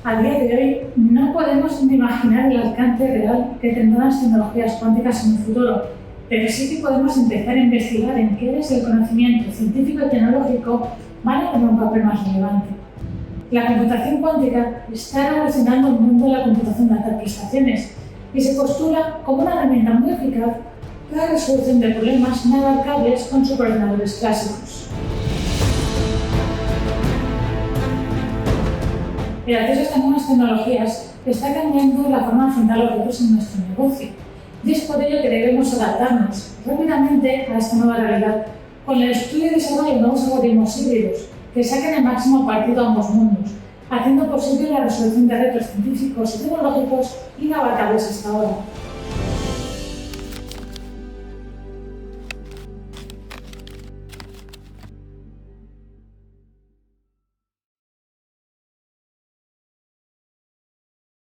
A día de hoy no podemos ni imaginar el alcance real que tendrán las tecnologías cuánticas en el futuro, pero sí que podemos empezar a investigar en qué áreas el conocimiento científico y tecnológico van a tener un papel más relevante. La computación cuántica está revolucionando el mundo de la computación de altas prestaciones y se postula como una herramienta muy eficaz para la resolución de problemas inabarcables con superordenadores clásicos. Gracias a estas nuevas tecnologías está cambiando la forma de afrontar los retos en nuestro negocio y es por ello que debemos adaptarnos rápidamente a esta nueva realidad con el estudio y desarrollo de nuevos algoritmos híbridos que saquen el máximo partido a ambos mundos, haciendo posible la resolución de retos científicos y tecnológicos inabarcables hasta ahora.